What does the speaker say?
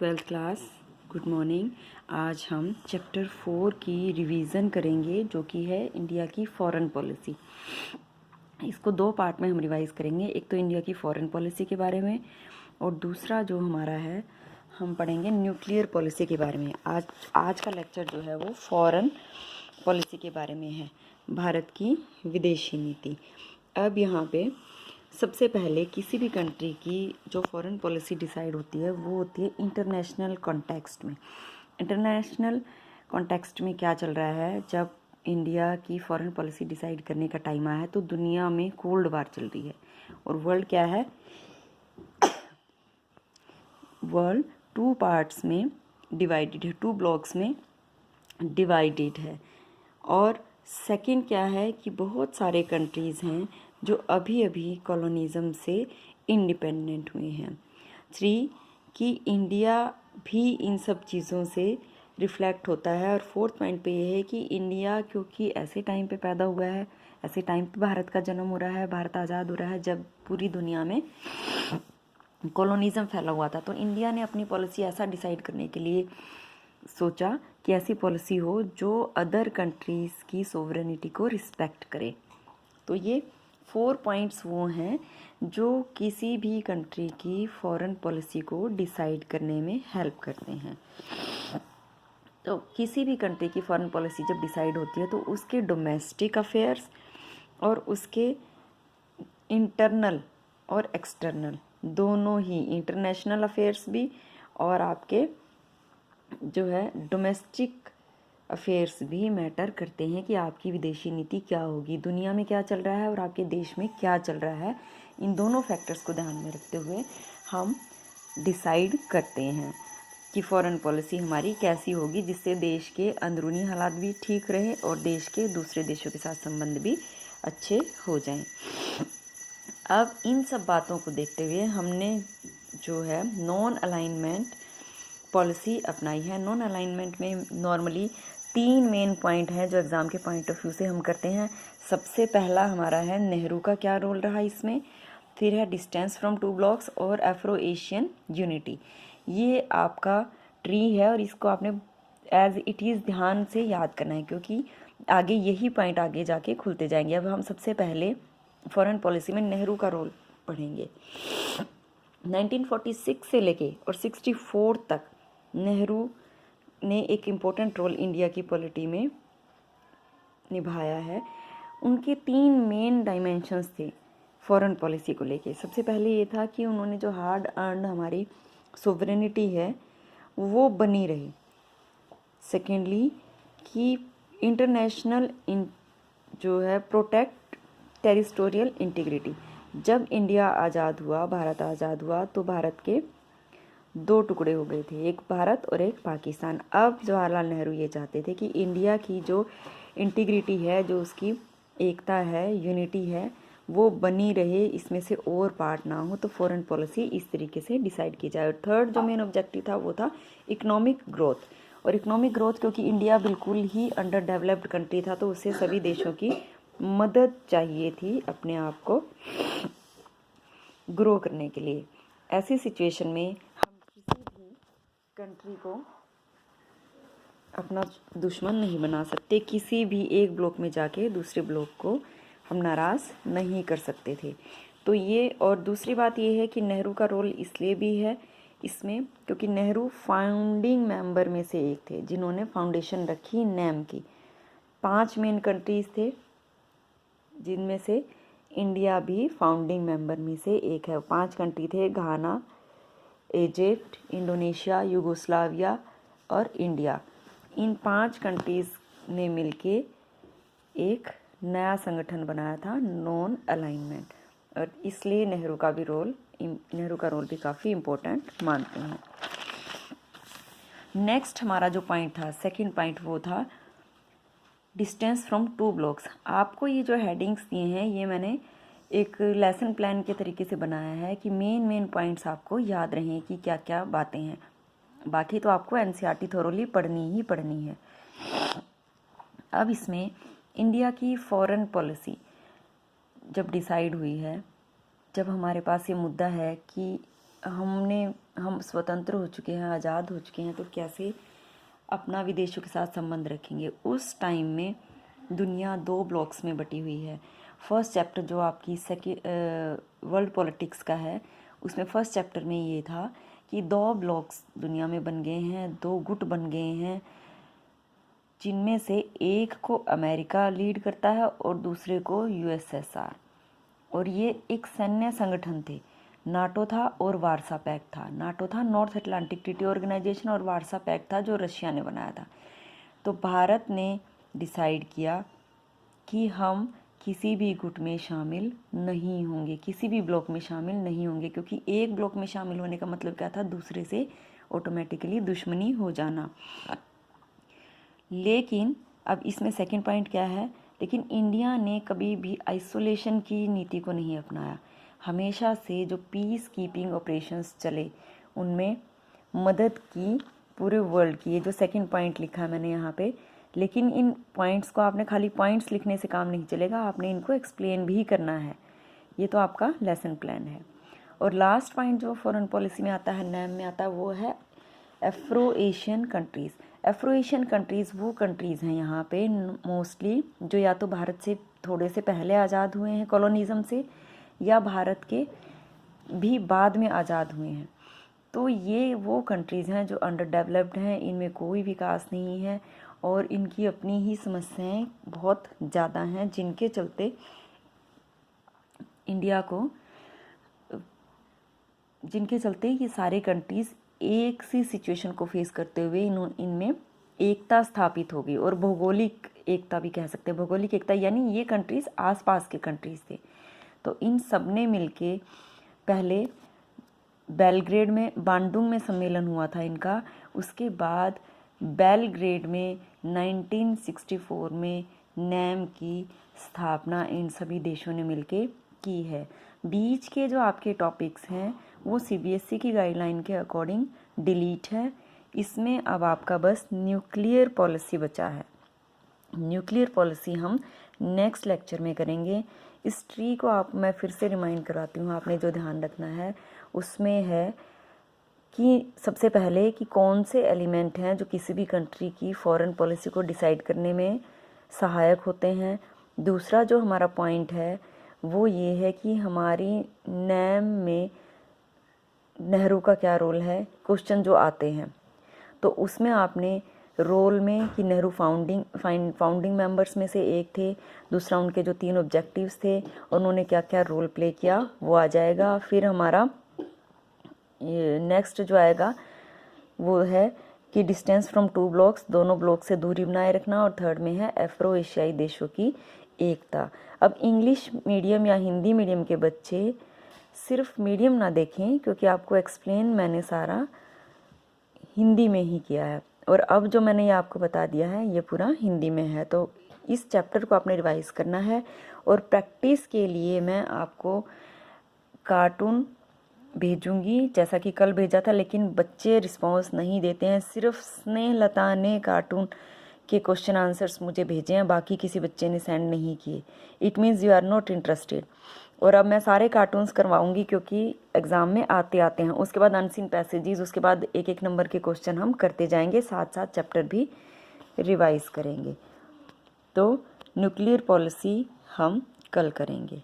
Twelfth class, good morning. आज हम chapter 4 की रिवीजन करेंगे जो कि है इंडिया की फॉरेन पॉलिसी। इसको दो पार्ट में हम रिवाइज करेंगे। एक तो इंडिया की फॉरेन पॉलिसी के बारे में और दूसरा जो हमारा है हम पढ़ेंगे न्यूक्लियर पॉलिसी के बारे में। आज का लेक्चर जो है वो फॉरेन पॉलिसी के बारे में है, भारत की विदेशी नीति। अब यहाँ पे सबसे पहले किसी भी कंट्री की जो फॉरेन पॉलिसी डिसाइड होती है वो होती है इंटरनेशनल कॉन्टेक्स्ट में। इंटरनेशनल कॉन्टेक्स्ट में क्या चल रहा है, जब इंडिया की फॉरेन पॉलिसी डिसाइड करने का टाइम आया है तो दुनिया में कोल्ड वार चल रही है और वर्ल्ड क्या है, वर्ल्ड टू पार्ट्स में डिवाइडेड है, टू ब्लॉक्स में डिवाइडेड है। और सेकंड क्या है कि बहुत सारे कंट्रीज़ हैं जो अभी अभी कॉलोनिज़म से इंडिपेंडेंट हुए हैं। 3 कि इंडिया भी इन सब चीज़ों से रिफ्लेक्ट होता है। और फोर्थ पॉइंट पे ये है कि इंडिया क्योंकि ऐसे टाइम पे पैदा हुआ है, ऐसे टाइम पे भारत का जन्म हो रहा है, भारत आज़ाद हो रहा है जब पूरी दुनिया में कॉलोनिज़म फैला हुआ था, तो इंडिया ने अपनी पॉलिसी ऐसा डिसाइड करने के लिए सोचा कि ऐसी पॉलिसी हो जो अदर कंट्रीज़ की सोवरेनिटी को रिस्पेक्ट करे। तो ये 4 पॉइंट्स वो हैं जो किसी भी कंट्री की फॉरेन पॉलिसी को डिसाइड करने में हेल्प करते हैं। तो किसी भी कंट्री की फॉरेन पॉलिसी जब डिसाइड होती है तो उसके डोमेस्टिक अफेयर्स और उसके इंटरनल और एक्सटर्नल दोनों ही, इंटरनेशनल अफेयर्स भी और आपके जो है डोमेस्टिक अफेयर्स भी मैटर करते हैं कि आपकी विदेशी नीति क्या होगी, दुनिया में क्या चल रहा है और आपके देश में क्या चल रहा है। इन दोनों फैक्टर्स को ध्यान में रखते हुए हम डिसाइड करते हैं कि फॉरेन पॉलिसी हमारी कैसी होगी जिससे देश के अंदरूनी हालात भी ठीक रहे और देश के दूसरे देशों के साथ संबंध भी अच्छे हो जाएं। अब इन सब बातों को देखते हुए हमने जो है नॉन अलाइनमेंट पॉलिसी अपनाई है। नॉन अलाइनमेंट में नॉर्मली 3 मेन पॉइंट हैं जो एग्ज़ाम के पॉइंट ऑफ व्यू से हम करते हैं। सबसे पहला हमारा है नेहरू का क्या रोल रहा इसमें, फिर है डिस्टेंस फ्रॉम टू ब्लॉक्स और अफ्रो एशियन यूनिटी। ये आपका ट्री है और इसको आपने एज इट इज़ ध्यान से याद करना है क्योंकि आगे यही पॉइंट आगे जाके खुलते जाएंगे। अब हम सबसे पहले फॉरेन पॉलिसी में नेहरू का रोल पढ़ेंगे। 1946 से लेके और 64 तक नेहरू ने एक इम्पोर्टेंट रोल इंडिया की पॉलिटी में निभाया है। उनके 3 मेन डायमेंशंस थे फॉरेन पॉलिसी को लेके। सबसे पहले ये था कि उन्होंने जो हार्ड अर्न हमारी सोवरेनिटी है वो बनी रहे। सेकेंडली कि इंटरनेशनल जो है प्रोटेक्ट टेरिटोरियल इंटीग्रिटी। जब इंडिया आज़ाद हुआ, भारत आज़ाद हुआ तो भारत के 2 टुकड़े हो गए थे, एक भारत और एक पाकिस्तान। अब जवाहरलाल नेहरू ये चाहते थे कि इंडिया की जो इंटीग्रिटी है, जो उसकी एकता है, यूनिटी है, वो बनी रहे, इसमें से और पार्ट ना हो। तो फॉरेन पॉलिसी इस तरीके से डिसाइड की जाए। और थर्ड जो मेन ऑब्जेक्टिव था वो था इकोनॉमिक ग्रोथ। और इकोनॉमिक ग्रोथ क्योंकि इंडिया बिल्कुल ही अंडर डेवलप्ड कंट्री था तो उसे सभी देशों की मदद चाहिए थी अपने आप को ग्रो करने के लिए। ऐसी सिचुएशन में हम किसी भी कंट्री को अपना दुश्मन नहीं बना सकते, किसी भी एक ब्लॉक में जाके दूसरे ब्लॉक को हम नाराज़ नहीं कर सकते थे। तो ये, और दूसरी बात ये है कि नेहरू का रोल इसलिए भी है इसमें क्योंकि नेहरू फाउंडिंग मेंबर में से एक थे जिन्होंने फाउंडेशन रखी नैम की। 5 मेन कंट्रीज़ थे जिनमें से इंडिया भी फाउंडिंग मेंबर में से एक है। 5 कंट्री थे, घाना, इजिप्ट, इंडोनेशिया, यूगोस्लाविया और इंडिया। इन 5 कंट्रीज़ ने मिलके एक नया संगठन बनाया था नॉन अलाइनमेंट, और इसलिए नेहरू का रोल भी काफ़ी इम्पोर्टेंट मानते हैं। नेक्स्ट हमारा जो पॉइंट था, सेकंड पॉइंट, वो था डिस्टेंस फ्रॉम टू ब्लॉक्स। आपको ये जो हेडिंग्स दिए हैं ये मैंने एक लेसन प्लान के तरीके से बनाया है कि मेन पॉइंट्स आपको याद रहें कि क्या क्या बातें हैं। बाकी तो आपको एनसीईआरटी थोरोली पढ़नी ही पढ़नी है। अब इसमें इंडिया की फॉरेन पॉलिसी जब डिसाइड हुई है, जब हमारे पास ये मुद्दा है कि हम स्वतंत्र हो चुके हैं, आज़ाद हो चुके हैं, तो कैसे अपना विदेशों के साथ संबंध रखेंगे। उस टाइम में दुनिया 2 ब्लॉक्स में बटी हुई है। फर्स्ट चैप्टर जो आपकी वर्ल्ड पॉलिटिक्स का है, उसमें फर्स्ट चैप्टर में ये था कि 2 ब्लॉक्स दुनिया में बन गए हैं, 2 गुट बन गए हैं, जिनमें से एक को अमेरिका लीड करता है और दूसरे को यूएसएसआर। और ये एक सैन्य संगठन थे। नाटो था और वारसा पैक्ट था। नाटो था नॉर्थ अटलांटिक ट्रीटी ऑर्गेनाइजेशन और वारसा पैक्ट था जो रशिया ने बनाया था। तो भारत ने डिसाइड किया कि हम किसी भी गुट में शामिल नहीं होंगे, किसी भी ब्लॉक में शामिल नहीं होंगे, क्योंकि एक ब्लॉक में शामिल होने का मतलब क्या था, दूसरे से ऑटोमेटिकली दुश्मनी हो जाना। लेकिन अब इसमें सेकंड पॉइंट क्या है, लेकिन इंडिया ने कभी भी आइसोलेशन की नीति को नहीं अपनाया। हमेशा से जो पीस कीपिंग ऑपरेशंस चले उनमें मदद की पूरे वर्ल्ड की। ये जो सेकंड पॉइंट लिखा है मैंने यहाँ पे, लेकिन इन पॉइंट्स को आपने खाली पॉइंट्स लिखने से काम नहीं चलेगा, आपने इनको एक्सप्लेन भी करना है। ये तो आपका लेसन प्लान है। और लास्ट पॉइंट जो फॉरेन पॉलिसी में आता है, नैम में आता है, वो है Afro Asian countries. Afro Asian countries वो कंट्रीज़ हैं यहाँ पे मोस्टली जो या तो भारत से थोड़े से पहले आज़ाद हुए हैं कॉलोनिज़म से, या भारत के भी बाद में आज़ाद हुए हैं। तो ये वो कंट्रीज़ हैं जो अंडर डेवलप्ड हैं, इनमें कोई विकास नहीं है और इनकी अपनी ही समस्याएं बहुत ज़्यादा हैं, जिनके चलते ये सारे कंट्रीज़ एक सी सिचुएशन को फेस करते हुए इनमें एकता स्थापित होगी। और भौगोलिक एकता भी कह सकते हैं। भौगोलिक एकता यानी ये कंट्रीज़ आसपास के कंट्रीज़ थे। तो इन सब ने मिलके पहले बेलग्रेड में, बांडुंग में सम्मेलन हुआ था इनका। उसके बाद बेलग्रेड में 1964 में नैम की स्थापना इन सभी देशों ने मिलके की है। बीच के जो आपके टॉपिक्स हैं वो सीबीएसई की गाइडलाइन के अकॉर्डिंग डिलीट है। इसमें अब आपका बस न्यूक्लियर पॉलिसी बचा है। न्यूक्लियर पॉलिसी हम नेक्स्ट लेक्चर में करेंगे। इस ट्री को मैं फिर से रिमाइंड कराती हूँ, आपने जो ध्यान रखना है उसमें है कि सबसे पहले कि कौन से एलिमेंट हैं जो किसी भी कंट्री की फॉरेन पॉलिसी को डिसाइड करने में सहायक होते हैं। दूसरा जो हमारा पॉइंट है वो ये है कि हमारी नैम में नेहरू का क्या रोल है, क्वेश्चन जो आते हैं तो उसमें आपने रोल में कि नेहरू फाउंडिंग मेंबर्स में से एक थे, दूसरा उनके जो 3 ऑब्जेक्टिव्स थे उन्होंने क्या क्या रोल प्ले किया वो आ जाएगा। फिर हमारा नेक्स्ट जो आएगा वो है कि डिस्टेंस फ्रॉम 2 ब्लॉक्स, दोनों ब्लॉक से दूरी बनाए रखना। और थर्ड में है एफ्रो एशियाई देशों की एकता। अब इंग्लिश मीडियम या हिंदी मीडियम के बच्चे सिर्फ मीडियम ना देखें, क्योंकि आपको एक्सप्लेन मैंने सारा हिंदी में ही किया है और अब जो मैंने ये आपको बता दिया है ये पूरा हिंदी में है। तो इस चैप्टर को आपने रिवाइज करना है। और प्रैक्टिस के लिए मैं आपको कार्टून भेजूंगी, जैसा कि कल भेजा था, लेकिन बच्चे रिस्पॉन्स नहीं देते हैं। सिर्फ स्नेहलता ने कार्टून के क्वेश्चन आंसर्स मुझे भेजे हैं, बाकी किसी बच्चे ने सेंड नहीं किए। It means you are not interested. और अब मैं सारे कार्टून्स करवाऊंगी क्योंकि एग्ज़ाम में आते हैं। उसके बाद अनसीन पैसेजेस, उसके बाद एक नंबर के क्वेश्चन हम करते जाएंगे, साथ साथ चैप्टर भी रिवाइज करेंगे। तो न्यूक्लियर पॉलिसी हम कल करेंगे।